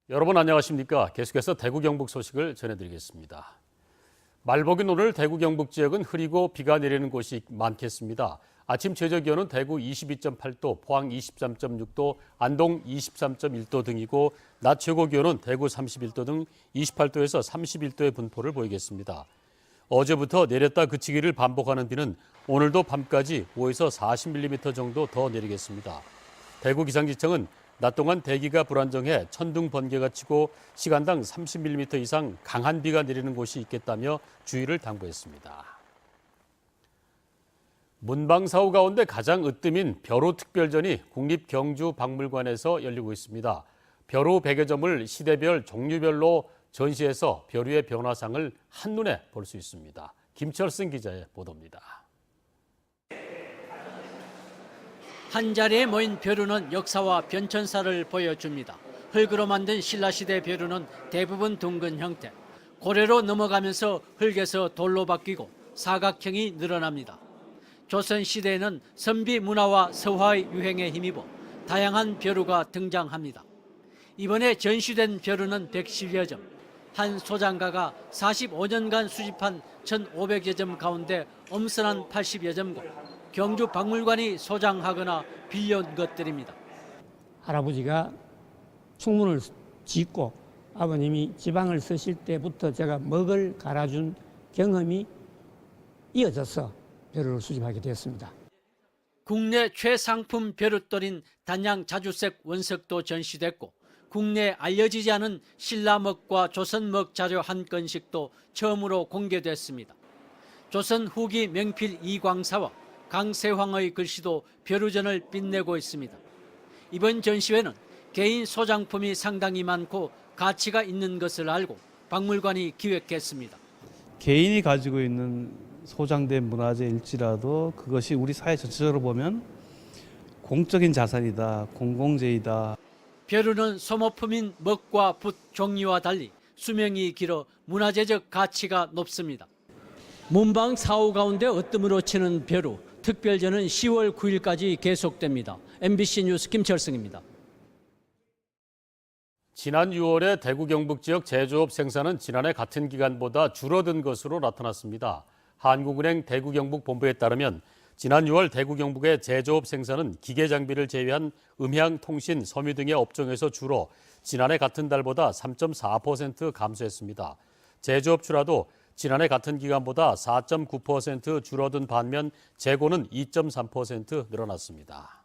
여러분 안녕하십니까? 계속해서 대구 경북 소식을 전해드리겠습니다. 말복인 오늘 대구 경북 지역은 흐리고 비가 내리는 곳이 많겠습니다. 아침 최저기온은 대구 22.8도, 포항 23.6도, 안동 23.1도 등이고 낮 최고 기온은 대구 31도 등 28도에서 31도의 분포를 보이겠습니다. 어제부터 내렸다 그치기를 반복하는 비는 오늘도 밤까지 5에서 40mm 정도 더 내리겠습니다. 대구 기상지청은 낮 동안 대기가 불안정해 천둥 번개가 치고 시간당 30mm 이상 강한 비가 내리는 곳이 있겠다며 주의를 당부했습니다. 문방사후 가운데 가장 으뜸인 벼루 특별전이 국립경주박물관에서 열리고 있습니다. 벼루 100여 점을 시대별 종류별로 전시해서 벼루의 변화상을 한눈에 볼 수 있습니다. 김철승 기자의 보도입니다. 한자리에 모인 벼루는 역사와 변천사를 보여줍니다. 흙으로 만든 신라시대 벼루는 대부분 둥근 형태, 고래로 넘어가면서 흙에서 돌로 바뀌고 사각형이 늘어납니다. 조선시대에는 선비 문화와 서화의 유행에 힘입어 다양한 벼루가 등장합니다. 이번에 전시된 벼루는 110여 점, 한 소장가가 45년간 수집한 1,500여 점 가운데 엄선한 80여 점고 경주박물관이 소장하거나 빌려온 것들입니다. 할아버지가 충문을 짓고 아버님이 지방을 쓰실 때부터 제가 먹을 갈아준 경험이 이어져서 벼루를 수집하게 되었습니다. 국내 최상품 벼루돌인 단양 자주색 원석도 전시됐고 국내에 알려지지 않은 신라먹과 조선먹 자료 한 건씩도 처음으로 공개됐습니다. 조선 후기 명필 이광사와 강세황의 글씨도 벼루전을 빛내고 있습니다. 이번 전시회는 개인 소장품이 상당히 많고 가치가 있는 것을 알고 박물관이 기획했습니다. 개인이 가지고 있는 소장된 문화재일지라도 그것이 우리 사회 전체적으로 보면 공적인 자산이다, 공공재이다. 벼루는 소모품인 먹과 붓 종류와 달리 수명이 길어 문화재적 가치가 높습니다. 문방 사후 가운데 으뜸으로 치는 벼루 특별전은 10월 9일까지 계속됩니다. MBC 뉴스 김철승입니다. 지난 6월에 대구 경북 지역 제조업 생산은 지난해 같은 기간보다 줄어든 것으로 나타났습니다. 한국은행 대구 경북 본부에 따르면 지난 6월 대구 경북의 제조업 생산은 기계 장비를 제외한 음향, 통신, 섬유 등의 업종에서 줄어 지난해 같은 달보다 3.4% 감소했습니다. 제조업 출하도 지난해 같은 기간보다 4.9% 줄어든 반면 재고는 2.3% 늘어났습니다.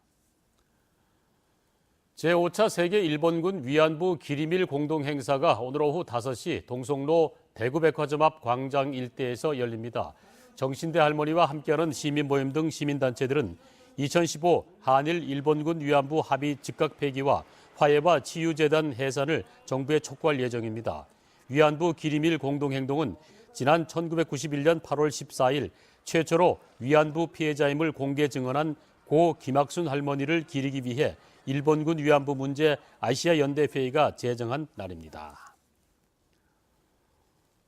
제5차 세계 일본군 위안부 기리밀 공동행사가 오늘 오후 5시 동성로 대구백화점 앞 광장 일대에서 열립니다. 정신대 할머니와 함께하는 시민모임 등 시민단체들은 2015 한일 일본군 위안부 합의 즉각 폐기와 화해와 치유재단 해산을 정부에 촉구할 예정입니다. 위안부 기리밀 공동행동은 지난 1991년 8월 14일 최초로 위안부 피해자임을 공개 증언한 고 김학순 할머니를 기리기 위해 일본군 위안부 문제 아시아 연대회의가 제정한 날입니다.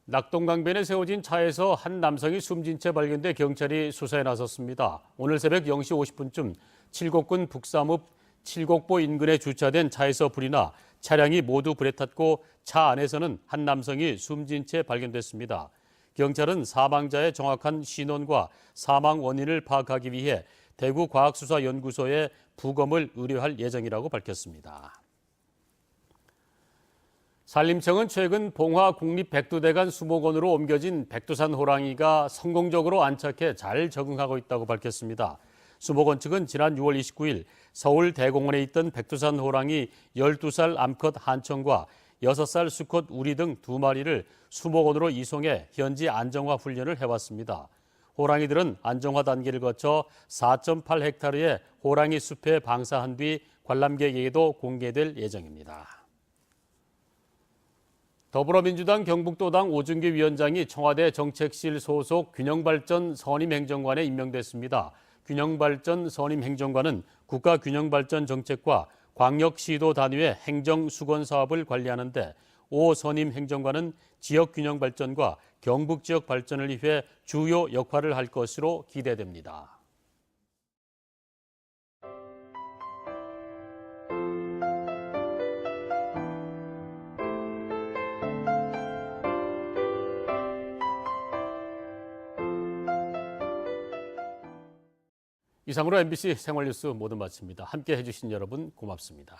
낙동강변에 세워진 차에서 한 남성이 숨진 채 발견돼 경찰이 수사에 나섰습니다. 오늘 새벽 0시 50분쯤 칠곡군 북삼읍 칠곡보 인근에 주차된 차에서 불이 나 차량이 모두 불에 탔고 차 안에서는 한 남성이 숨진 채 발견됐습니다. 경찰은 사망자의 정확한 신원과 사망 원인을 파악하기 위해 대구과학수사연구소에 부검을 의뢰할 예정이라고 밝혔습니다. 산림청은 최근 봉화 국립백두대간 수목원으로 옮겨진 백두산 호랑이가 성공적으로 안착해 잘 적응하고 있다고 밝혔습니다. 수목원 측은 지난 6월 29일 서울 대공원에 있던 백두산 호랑이 12살 암컷 한청과 6살 수컷 우리 등 2마리를 수목원으로 이송해 현지 안정화 훈련을 해왔습니다. 호랑이들은 안정화 단계를 거쳐 4.8헥타르의 호랑이 숲에 방사한 뒤 관람객에게도 공개될 예정입니다. 더불어민주당 경북도당 오준규 위원장이 청와대 정책실 소속 균형발전 선임행정관에 임명됐습니다. 균형발전 선임행정관은 국가균형발전 정책과 광역시도 단위의 행정수건 사업을 관리하는 데 오 선임행정관은 지역균형발전과 경북지역 발전을 위해 주요 역할을 할 것으로 기대됩니다. 이상으로 MBC 생활뉴스 모두 마칩니다. 함께 해주신 여러분 고맙습니다.